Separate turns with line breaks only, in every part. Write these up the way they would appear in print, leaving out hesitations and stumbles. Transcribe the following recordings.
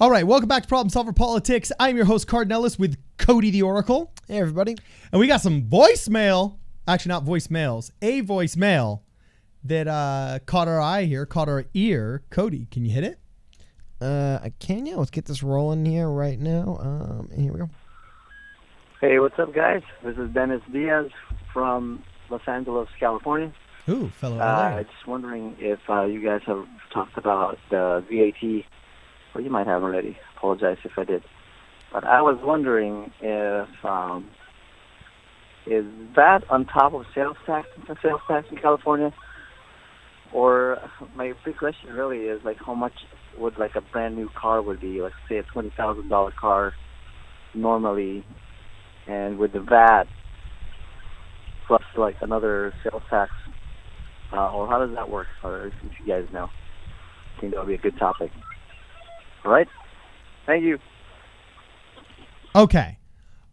All right, welcome back to Problem Solver Politics. I'm your host, Cardinellis, with Cody the Oracle.
Hey, everybody.
And we got some voicemail. Actually, not voicemails. A voicemail that caught our eye here, caught our ear. Cody, can you hit it?
I can, yeah. Let's get this rolling here right now. Here we go.
Hey, what's up, guys? This is Dennis Diaz from Los Angeles, California.
Ooh, fellow LA.
Just wondering if you guys have talked about the VAT. Well, you might have already. Apologize if I did. But I was wondering if is that on top of sales tax in California? Or my big question really is, like, how much would, like, a brand new car would be? Like, say a $20,000 car normally, and with the VAT plus, like, another sales tax, or how does that work? Or if you guys know, I think that would be a good topic. All right. Thank you.
Okay.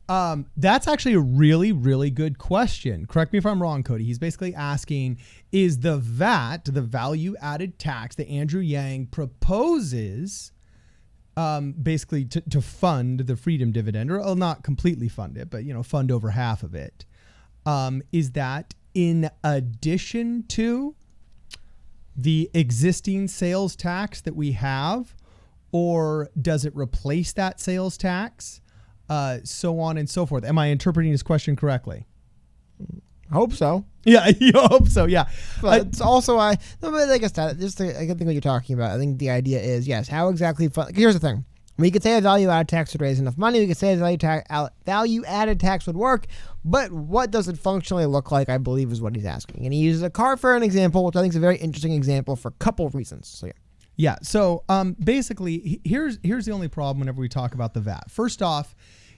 That's actually a really, really good question. Correct me if I'm wrong, Cody. He's basically asking, is the VAT, the value added tax that Andrew Yang proposes, basically to fund the freedom dividend, or not completely fund it, but, fund over half of it. Is that in addition to the existing sales tax that we have? Or does it replace that sales tax? So on and so forth. Am I interpreting his question correctly?
I hope so.
Yeah, you hope so. Yeah.
But it's also, I guess that I can think what you're talking about. I think the idea is, yes, how exactly, here's the thing. We could say a value-added tax would raise enough money. We could say a value-added tax would work. But what does it functionally look like, I believe, is what he's asking. And he uses a car for an example, which I think is a very interesting example for a couple of reasons. So, yeah.
Yeah. So basically, here's the only problem whenever we talk about the VAT. First off,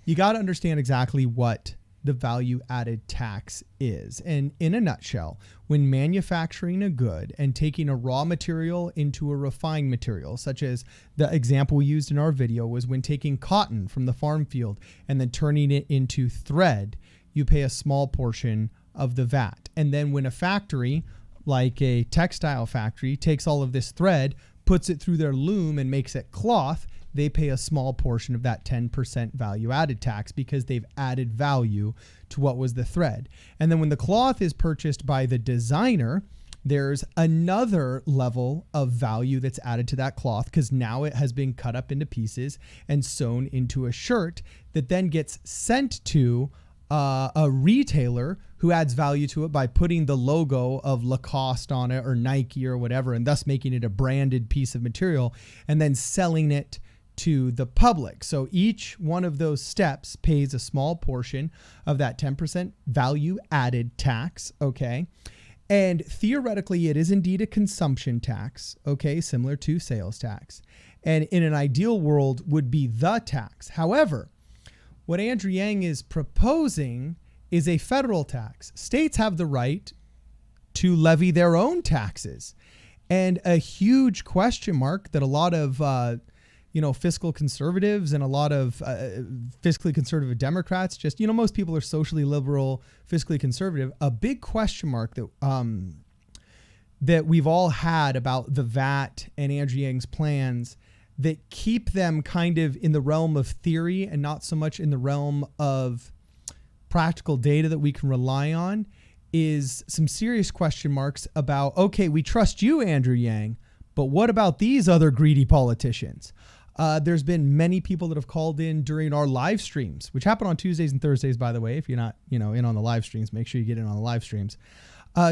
you got to understand exactly what the value added tax is. And in a nutshell, when manufacturing a good and taking a raw material into a refined material, such as the example we used in our video was when taking cotton from the farm field and then turning it into thread, you pay a small portion of the VAT. And then when a factory, like a textile factory, takes all of this thread, puts it through their loom and makes it cloth, they pay a small portion of that 10% value added tax because they've added value to what was the thread. And then when the cloth is purchased by the designer, there's another level of value that's added to that cloth because now it has been cut up into pieces and sewn into a shirt that then gets sent to a retailer who adds value to it by putting the logo of Lacoste on it or Nike or whatever, and thus making it a branded piece of material and then selling it to the public. So each one of those steps pays a small portion of that 10% value added tax. Okay. And theoretically, it is indeed a consumption tax. Okay. Similar to sales tax. And in an ideal world would be the tax. However, what Andrew Yang is proposing is a federal tax. States have the right to levy their own taxes. And a huge question mark that a lot of, fiscal conservatives and a lot of fiscally conservative Democrats, just, most people are socially liberal, fiscally conservative. A big question mark that we've all had about the VAT and Andrew Yang's plans that keep them kind of in the realm of theory and not so much in the realm of practical data that we can rely on is some serious question marks about, okay, we trust you, Andrew Yang, but what about these other greedy politicians? There's been many people that have called in during our live streams, which happen on Tuesdays and Thursdays, by the way. If you're not, in on the live streams, make sure you get in on the live streams.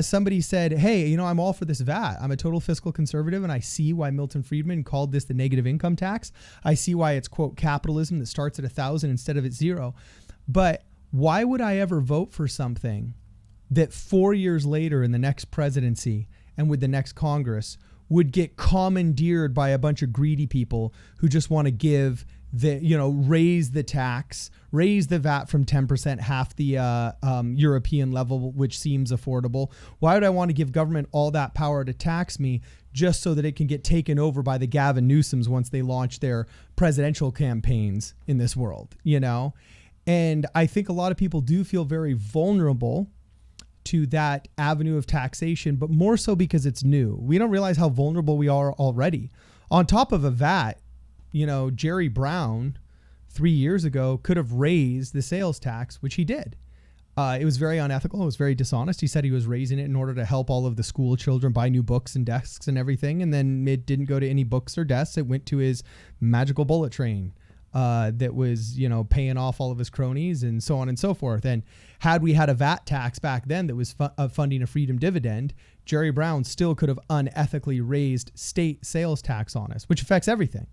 Somebody said, hey, I'm all for this VAT. I'm a total fiscal conservative, and I see why Milton Friedman called this the negative income tax. I see why it's, quote, capitalism that starts at 1,000 instead of at 0. But why would I ever vote for something that 4 years later in the next presidency and with the next Congress would get commandeered by a bunch of greedy people who just want to give raise the tax, raise the VAT from 10%, half the European level, which seems affordable. Why would I want to give government all that power to tax me just so that it can get taken over by the Gavin Newsoms once they launch their presidential campaigns in this world, And I think a lot of people do feel very vulnerable to that avenue of taxation, but more so because it's new. We don't realize how vulnerable we are already. On top of a VAT, Jerry Brown 3 years ago could have raised the sales tax, which he did. It was very unethical. It was very dishonest. He said he was raising it in order to help all of the school children buy new books and desks and everything. And then it didn't go to any books or desks. It went to his magical bullet train that was, paying off all of his cronies and so on and so forth. And had we had a VAT tax back then that was funding a freedom dividend, Jerry Brown still could have unethically raised state sales tax on us, which affects everything.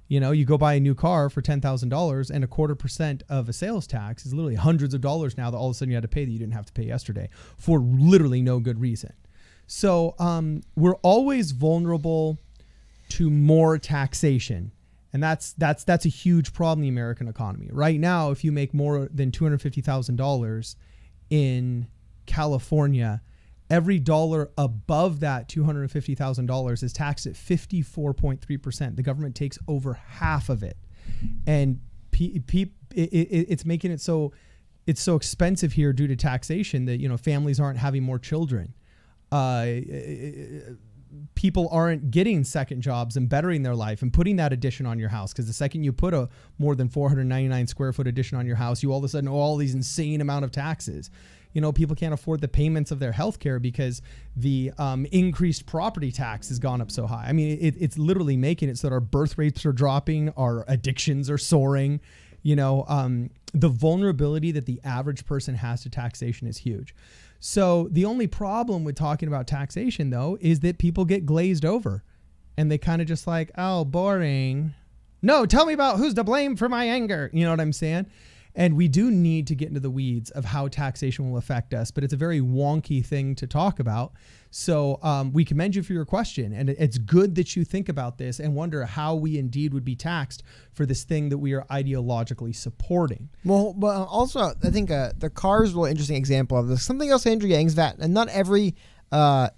You go buy a new car for $10,000 and 0.25% of a sales tax is literally hundreds of dollars now that all of a sudden you had to pay that you didn't have to pay yesterday for literally no good reason. So we're always vulnerable to more taxation. And that's a huge problem in the American economy. Right now, if you make more than $250,000 in California, every dollar above that $250,000 is taxed at 54.3%. The government takes over half of it. And it's making it so it's so expensive here due to taxation that, families aren't having more children. People aren't getting second jobs and bettering their life and putting that addition on your house. Because the second you put a more than 499 square foot addition on your house, you all of a sudden owe all these insane amount of taxes. People can't afford the payments of their health care because the increased property tax has gone up so high. I mean, it's literally making it so that our birth rates are dropping, our addictions are soaring. The vulnerability that the average person has to taxation is huge. So the only problem with talking about taxation, though, is that people get glazed over and they kind of just like, oh, boring. No, tell me about who's to blame for my anger. You know what I'm saying? And we do need to get into the weeds of how taxation will affect us, but it's a very wonky thing to talk about. So we commend you for your question. And it's good that you think about this and wonder how we indeed would be taxed for this thing that we are ideologically supporting.
Well, but also, I think the car is a really interesting example of this. Something else Andrew Yang's VAT, and not every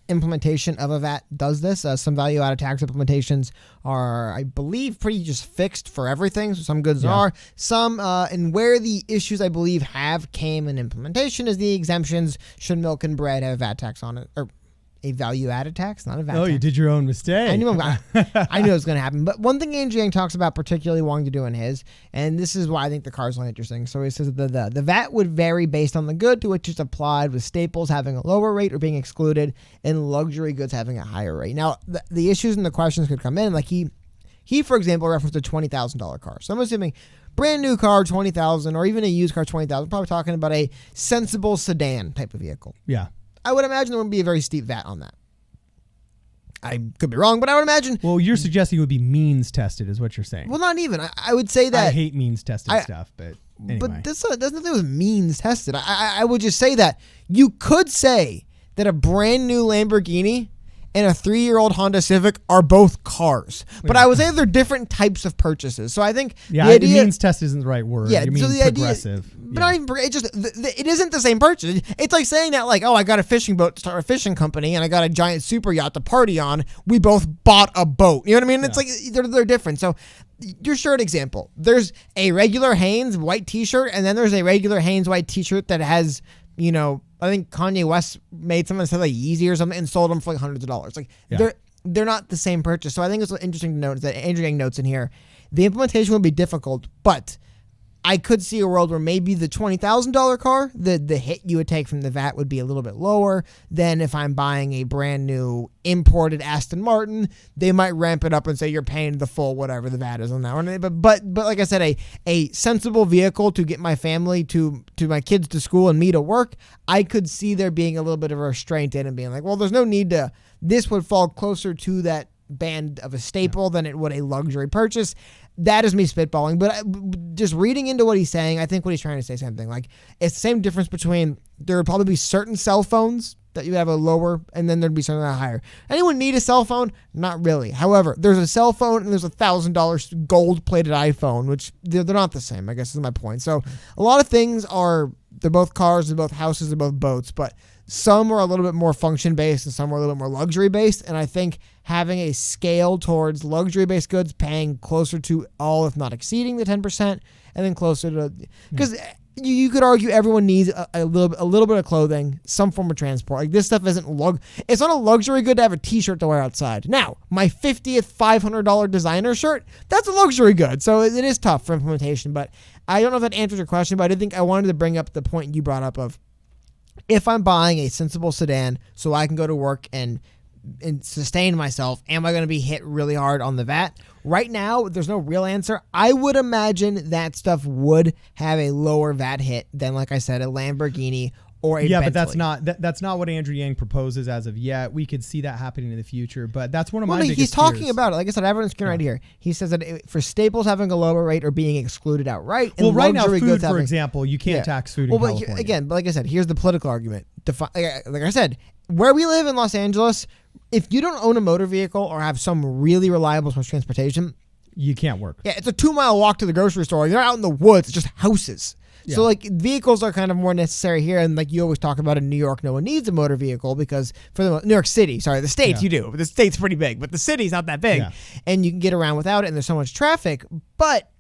implementation of a VAT does this. Some value-added tax implementations are, I believe, pretty just fixed for everything. So some goods are. Some, and where the issues, I believe, came in implementation is the exemptions. Should milk and bread have a VAT tax on it? Or a value-added tax, not a VAT tax.
You did your own mistake.
I knew it was going to happen. But one thing Andrew Yang talks about particularly wanting to do in his, and this is why I think the car is really interesting. So he says that the VAT would vary based on the good to which it's applied, with staples having a lower rate or being excluded, and luxury goods having a higher rate. Now, the issues and the questions could come in. Like he for example, referenced a $20,000 car. So I'm assuming brand new car, $20,000, or even a used car, $20,000. Probably talking about a sensible sedan type of vehicle.
Yeah.
I would imagine there would be a very steep VAT on that. I could be wrong, but I would imagine.
Well, you're suggesting it would be means tested, is what you're saying.
Well, not even. I would say that.
I hate means tested stuff, but anyway.
But this doesn't think it was means tested. I would just say that you could say that a brand new Lamborghini and a 3-year-old Honda Civic are both cars. But I would say they're different types of purchases. So I think the idea,
means test isn't the right word.
Yeah,
you mean
so the
progressive.
Idea, but not even it isn't the same purchase. It's like saying that, like, oh, I got a fishing boat to start a fishing company, and I got a giant super yacht to party on. We both bought a boat. You know what I mean? It's like they're different. So your shirt example, there's a regular Hanes white T-shirt, and then there's a regular Hanes white T-shirt that has, I think Kanye West made something that said like Yeezy or something and sold them for like hundreds of dollars. Like they're not the same purchase. So I think it's interesting to note that Andrew Yang notes in here, the implementation will be difficult, but I could see a world where maybe the $20,000 car, the hit you would take from the VAT would be a little bit lower than if I'm buying a brand new imported Aston Martin. They might ramp it up and say you're paying the full whatever the VAT is on that one. But like I said, a sensible vehicle to get my family to my kids to school and me to work, I could see there being a little bit of a restraint in and being like, well, there's no need to. This would fall closer to that band of a staple than it would a luxury purchase. That is me spitballing, but just reading into what he's saying, I think what he's trying to say is something like it's the same difference between there would probably be certain cell phones that you have a lower, and then there'd be something that higher. Anyone need a cell phone? Not really. However, there's a cell phone and there's $1,000 gold-plated iPhone, which they're not the same, I guess is my point. So a lot of things they're both cars, they're both houses, they're both boats, but some are a little bit more function-based and some are a little bit more luxury-based. And I think having a scale towards luxury-based goods paying closer to all, if not exceeding the 10%, and then closer to... Because you could argue everyone needs a little bit of clothing, some form of transport. Like this stuff isn't it's not a luxury good to have a t-shirt to wear outside. Now, my 50th $500 designer shirt, that's a luxury good. So it is tough for implementation, but I don't know if that answers your question, but I think I wanted to bring up the point you brought up of if I'm buying a sensible sedan so I can go to work and sustain myself, am I going to be hit really hard on the VAT? Right now, there's no real answer. I would imagine that stuff would have a lower VAT hit than, like I said, a Lamborghini or a Bentley.
But that's not what Andrew Yang proposes as of yet. We could see that happening in the future, but that's one of my biggest
he's talking
fears.
about it. Like I said, I have it on screen right here. He says that for staples having a lower rate or being excluded outright.
Well, right now, food, for example, you can't tax food in California.
Again, like I said, here's the political argument. Like I said, where we live in Los Angeles, if you don't own a motor vehicle or have some really reliable source of transportation,
you can't work.
Yeah, it's a 2-mile walk to the grocery store. You're not out in the woods. It's just houses. Yeah. So, like, vehicles are kind of more necessary here. And, like, you always talk about in New York, no one needs a motor vehicle because for New York City, the states you do. The state's pretty big, but the city's not that big. Yeah. And you can get around without it, and there's so much traffic. But,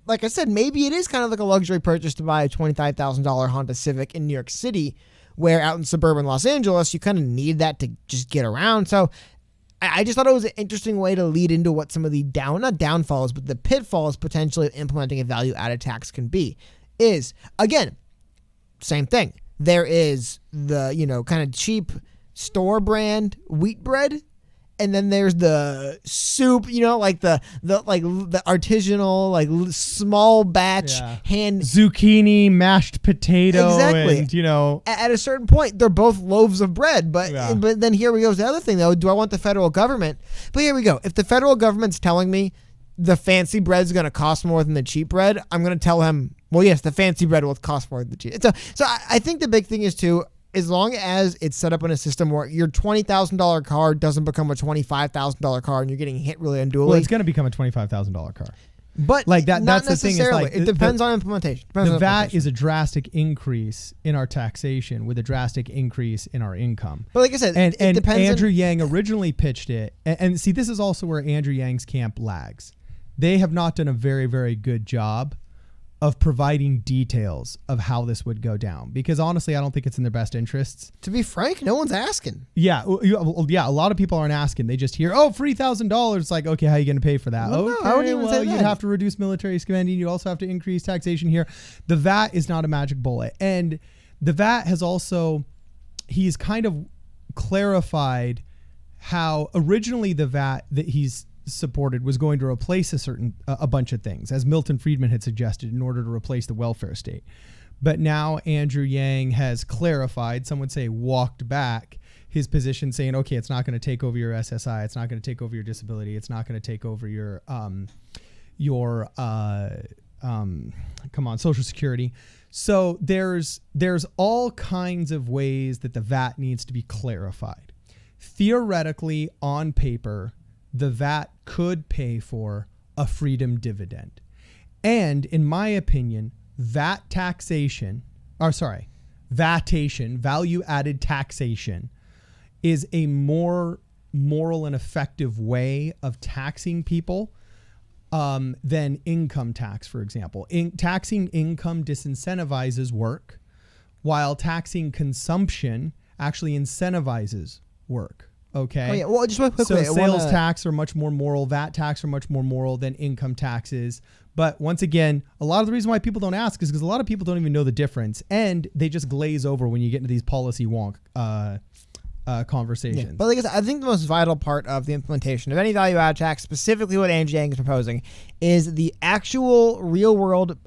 like I said, maybe it is kind of like a luxury purchase to buy a $25,000 Honda Civic in New York City, where out in suburban Los Angeles, you kind of need that to just get around. So I just thought it was an interesting way to lead into what some of the not downfalls, but the pitfalls potentially of implementing a value-added tax can be. Is, again, same thing. There is the, kind of cheap store brand wheat bread. And then there's the soup, like the artisanal, like small batch hand
zucchini, mashed potato.
Exactly.
And,
at a certain point, they're both loaves of bread. But then here we go to the other thing, though. Do I want the federal government? But here we go. If the federal government's telling me the fancy bread's going to cost more than the cheap bread, I'm going to tell him, well, yes, the fancy bread will cost more than the cheap. So I think the big thing is, too, as long as it's set up in a system where your $20,000 car doesn't become a $25,000 car and you're getting hit really unduly.
Well, it's going to become a $25,000 car.
But
like
that's
the thing. Is like,
it depends on implementation.
The VAT is a drastic increase in our taxation with a drastic increase in our income.
But like I said,
and Andrew Yang originally pitched it. And see, this is also where Andrew Yang's camp lags. They have not done a very, very good job of providing details of how this would go down, because honestly, I don't think it's in their best interests.
To be frank, no one's asking.
Yeah, a lot of people aren't asking. They just hear, $3,000. It's like, okay, how are you going to pay for that?
Well, I wouldn't even say that.
You'd have to reduce military spending. You also have to increase taxation here. The VAT is not a magic bullet, and the VAT has also, he's kind of clarified how originally the VAT that he's supported was going to replace a bunch of things, as Milton Friedman had suggested, in order to replace the welfare state. But now Andrew Yang has clarified, some would say walked back his position, saying, okay, it's not going to take over your SSI, it's not going to take over your disability, it's not going to take over your Social Security. So there's all kinds of ways that the VAT needs to be clarified. Theoretically, on paper, the VAT could pay for a freedom dividend. And in my opinion, vatation, value-added taxation, is a more moral and effective way of taxing people than income tax, for example. Taxing income disincentivizes work, while taxing consumption actually incentivizes work. Okay.
Oh, yeah. Well, just real quickly,
so sales tax are much more moral. VAT tax are much more moral than income taxes. But once again, a lot of the reason why people don't ask is because a lot of people don't even know the difference, and they just glaze over when you get into these policy wonk conversations.
Yeah. But like I said, I think the most vital part of the implementation of any value-added tax, specifically what Andrew Yang is proposing, is the actual real-world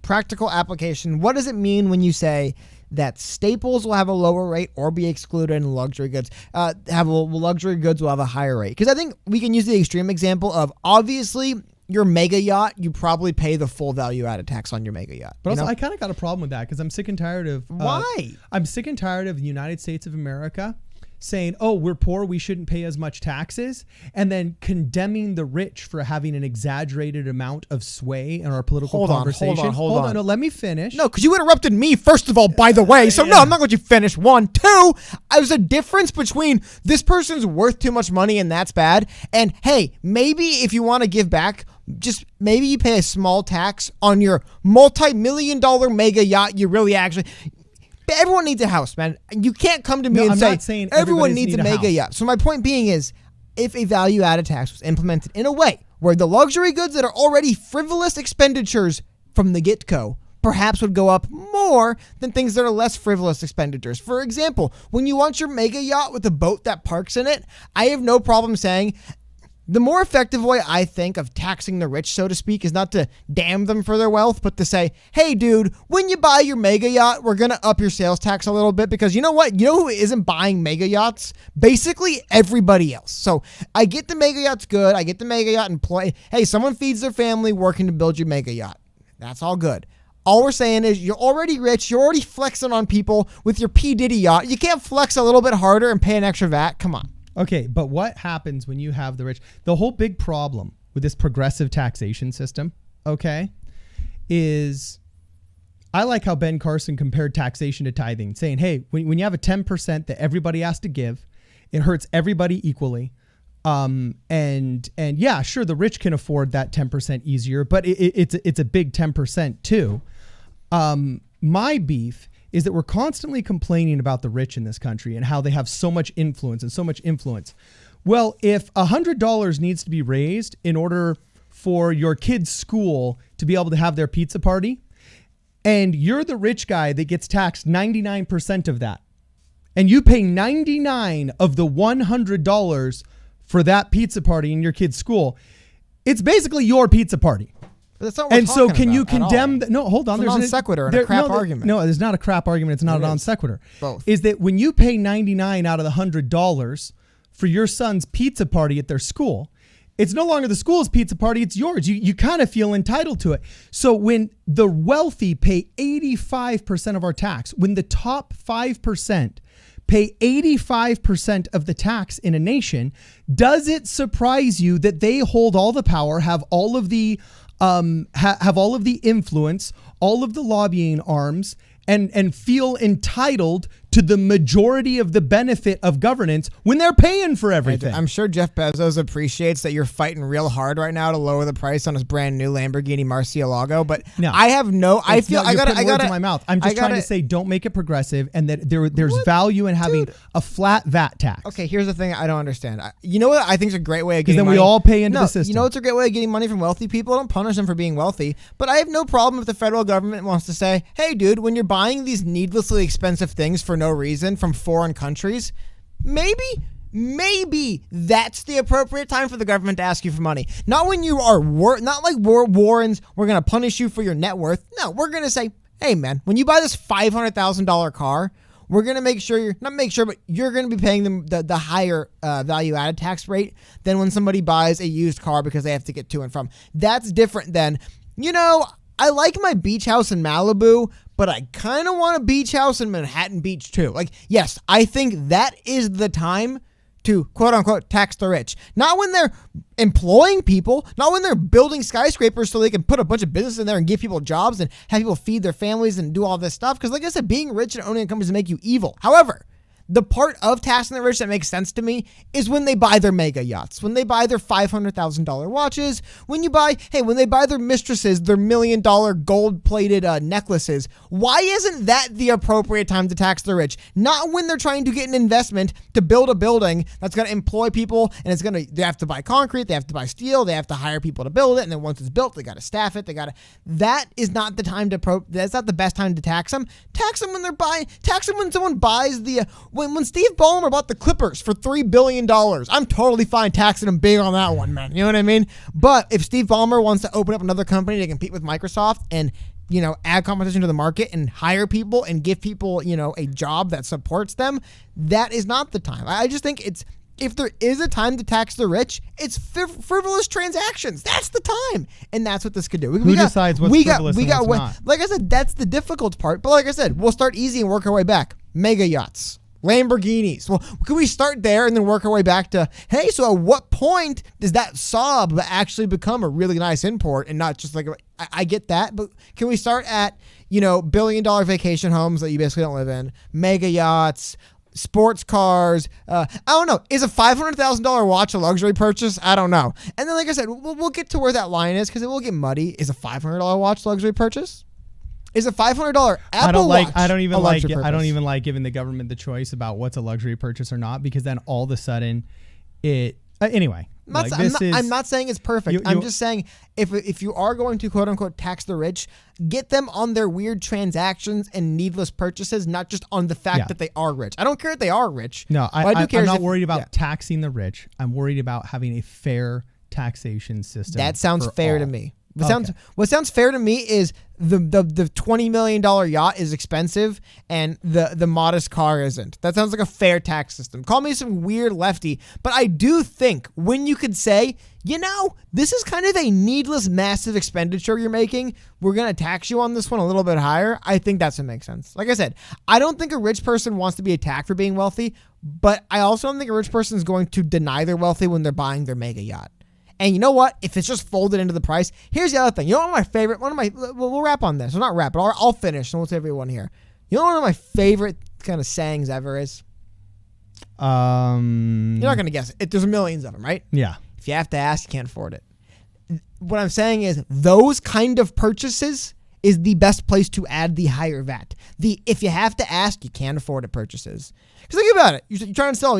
practical application. What does it mean when you say that staples will have a lower rate or be excluded, and luxury goods luxury goods will have a higher rate? Because I think we can use the extreme example of, obviously, your mega yacht, you probably pay the full value-added tax on your mega yacht.
But also, I kind of got a problem with that, because I'm sick and tired of...
Why?
I'm sick and tired of the United States of America saying, oh, we're poor, we shouldn't pay as much taxes, and then condemning the rich for having an exaggerated amount of sway in our political conversation.
Hold on.
No, let me finish.
No, because you interrupted me, first of all, by the way. So, no, I'm not going to let you finish. 1, 2, there's a difference between this person's worth too much money and that's bad, and, hey, maybe if you want to give back just maybe you pay a small tax on your multi-million-dollar mega yacht. You really actually. Everyone needs a house, man. You can't come to me and
I'm
say
not saying
everyone needs a mega
house.
yacht. So my point being is, if a value-added tax was implemented in a way where the luxury goods that are already frivolous expenditures from the get-go perhaps would go up more than things that are less frivolous expenditures. For example, when you want your mega yacht with a boat that parks in it, I have no problem saying the more effective way I think of taxing the rich, so to speak, is not to damn them for their wealth, but to say, hey, dude, when you buy your mega yacht, we're going to up your sales tax a little bit because you know what? You know who isn't buying mega yachts? Basically everybody else. So I get the mega yacht's good. I get the mega yacht employee. Hey, someone feeds their family working to build your mega yacht. That's all good. All we're saying is you're already rich. You're already flexing on people with your P. Diddy yacht. You can't flex a little bit harder and pay an extra VAT. Come on.
Okay, but what happens when you have the rich? The whole big problem with this progressive taxation system, okay, is I like how Ben Carson compared taxation to tithing, saying, hey, when you have a 10% that everybody has to give, it hurts everybody equally. And yeah, sure, the rich can afford that 10% easier, but it's a big 10% too. My beef is that we're constantly complaining about the rich in this country and how they have so much influence and so much influence. Well, if $100 needs to be raised in order for your kid's school to be able to have their pizza party, and you're the rich guy that gets taxed 99% of that, and you pay 99 of the $100 for that pizza party in your kid's school, it's basically your pizza party.
But that's not what we're
And so
talking
can you
about at all.
condemn no, hold on.
It's a non sequitur and a crap argument.
No, there's not a crap argument. It's not a non sequitur.
Both.
Is that when you pay 99 out of the $100 for your son's pizza party at their school, it's no longer the school's pizza party, it's yours. You kind of feel entitled to it. So when the wealthy pay 85% of our tax, when the top 5% pay 85% of the tax in a nation, does it surprise you that they hold all the power, have all of the have all of the influence, all of the lobbying arms, and feel entitled to the majority of the benefit of governance when they're paying for everything?
I'm sure Jeff Bezos appreciates that you're fighting real hard right now to lower the price on his brand new Lamborghini Murcielago, but
no,
I have no. I feel I got
words in my mouth. I'm just trying to say, don't make it progressive, and that there's value in having a flat VAT tax.
Okay, here's the thing I don't understand. You know what I think is a great way of getting
then
money?
we all pay into the system.
You know what's a great way of getting money from wealthy people? Don't punish them for being wealthy. But I have no problem if the federal government wants to say, hey, dude, when you're buying these needlessly expensive things for no reason from foreign countries, maybe that's the appropriate time for the government to ask you for money. Not when you are not like Warrens, we're going to punish you for your net worth. No, we're going to say, hey, man, when you buy this $500,000 car, we're going to make sure but you're going to be paying them the higher value added tax rate than when somebody buys a used car because they have to get to and from. That's different than, I like my beach house in Malibu, but I kind of want a beach house in Manhattan Beach too. Like, yes, I think that is the time to quote unquote tax the rich. Not when they're employing people, not when they're building skyscrapers so they can put a bunch of business in there and give people jobs and have people feed their families and do all this stuff. Because like I said, being rich and owning companies make you evil. However, the part of taxing the rich that makes sense to me is when they buy their mega yachts, when they buy their $500,000 watches, when they buy their mistresses, their $1 million gold-plated necklaces. Why isn't that the appropriate time to tax the rich? Not when they're trying to get an investment to build a building that's going to employ people, and they have to buy concrete, they have to buy steel, they have to hire people to build it, and then once it's built, they got to staff it, that is not the time that's not the best time to tax them. Tax them when someone buys when Steve Ballmer bought the Clippers for $3 billion, I'm totally fine taxing him big on that one, man. You know what I mean? But if Steve Ballmer wants to open up another company to compete with Microsoft and, add competition to the market and hire people and give people, a job that supports them, that is not the time. I just think if there is a time to tax the rich, it's frivolous transactions. That's the time. And that's what this could do.
Who decides what's frivolous and what's not?
Like I said, that's the difficult part. But like I said, we'll start easy and work our way back. Mega yachts. Lamborghinis. Well, can we start there and then work our way back to, hey, so at what point does that Saab actually become a really nice import and not just like, I get that, but can we start at, $1 billion vacation homes that you basically don't live in, mega yachts, sports cars. I don't know. Is a $500,000 watch a luxury purchase? I don't know. And then, like I said, we'll get to where that line is because it will get muddy. Is a $500 watch a luxury purchase? Is a $500 Apple Watch
I don't even
a luxury purchase?
I don't even like giving the government the choice about what's a luxury purchase or not, because then all of a sudden it anyway.
I'm not saying it's perfect. I'm just saying if you are going to quote unquote tax the rich, get them on their weird transactions and needless purchases, not just on the fact that they are rich. I don't care if they are rich.
No, I'm not worried about taxing the rich. I'm worried about having a fair taxation system.
That sounds fair to me. What sounds fair to me is the $20 million yacht is expensive and the modest car isn't. That sounds like a fair tax system. Call me some weird lefty, but I do think when you could say, this is kind of a needless, massive expenditure you're making, we're going to tax you on this one a little bit higher. I think that's what makes sense. Like I said, I don't think a rich person wants to be attacked for being wealthy, but I also don't think a rich person is going to deny they're wealthy when they're buying their mega yacht. And you know what? If it's just folded into the price, here's the other thing. You know we'll wrap on this. Well, not wrap, but I'll finish and we'll tell everyone here. You know one of my favorite kind of sayings ever is? You're not going to guess it. There's millions of them, right?
Yeah.
If you have to ask, you can't afford it. What I'm saying is those kind of purchases is the best place to add the higher VAT. If you have to ask, you can't afford it purchases. Because think about it. You're trying to sell,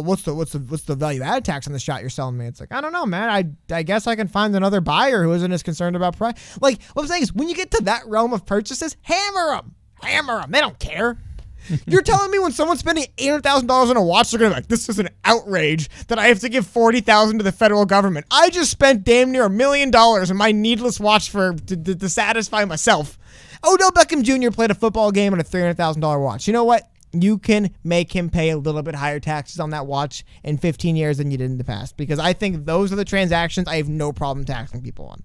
what's the value added tax on the shot you're selling me? It's like, I don't know, man. I guess I can find another buyer who isn't as concerned about price. Like, what I'm saying is when you get to that realm of purchases, hammer them. They don't care. You're telling me when someone's spending $800,000 on a watch, they're going to be like, this is an outrage that I have to give $40,000 to the federal government. I just spent damn near $1 million on my needless watch to satisfy myself. Odell Beckham Jr. played a football game on a $300,000 watch. You know what? You can make him pay a little bit higher taxes on that watch in 15 years than you did in the past, because I think those are the transactions I have no problem taxing people on.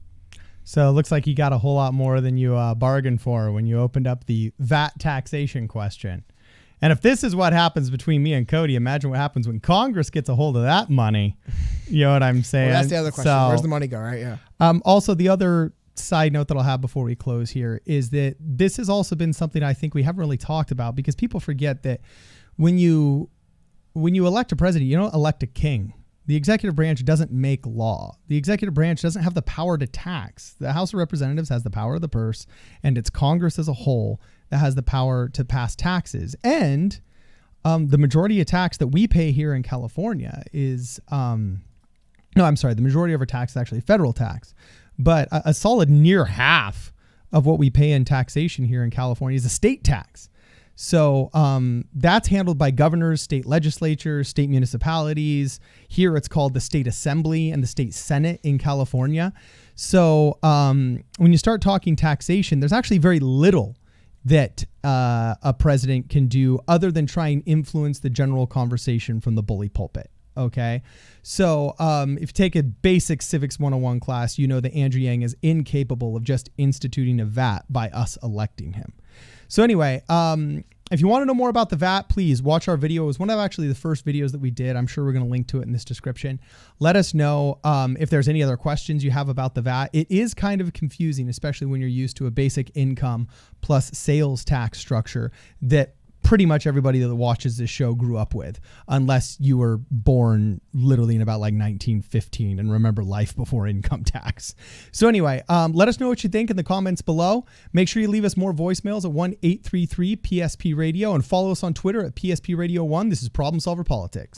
So it looks like you got a whole lot more than you bargained for when you opened up the VAT taxation question. And if this is what happens between me and Cody, imagine what happens when Congress gets a hold of that money. You know what I'm saying?
Well, that's the other question. Where's the money go, right? Yeah.
Also, the other side note that I'll have before we close here is that this has also been something I think we haven't really talked about, because people forget that when you elect a president, you don't elect a king. The executive branch doesn't make law. The executive branch doesn't have the power to tax. The House of Representatives has the power of the purse, and it's Congress as a whole that has the power to pass taxes. And the majority of tax that we pay here in California is, the majority of our tax is actually federal tax. But a solid near half of what we pay in taxation here in California is a state tax. So that's handled by governors, state legislatures, state municipalities. Here it's called the state assembly and the state senate in California. So when you start talking taxation, there's actually very little that a president can do other than try and influence the general conversation from the bully pulpit. Okay. So if you take a basic civics 101 class, you know that Andrew Yang is incapable of just instituting a VAT by us electing him. So anyway, if you want to know more about the VAT, please watch our video. It was one of actually the first videos that we did. I'm sure we're going to link to it in this description. Let us know if there's any other questions you have about the VAT. It is kind of confusing, especially when you're used to a basic income plus sales tax structure that pretty much everybody that watches this show grew up with, unless you were born literally in about like 1915 and remember life before income tax. So anyway, let us know what you think in the comments below. Make sure you leave us more voicemails at 1-833-PSP Radio and follow us on Twitter at PSP Radio 1. This is Problem Solver Politics.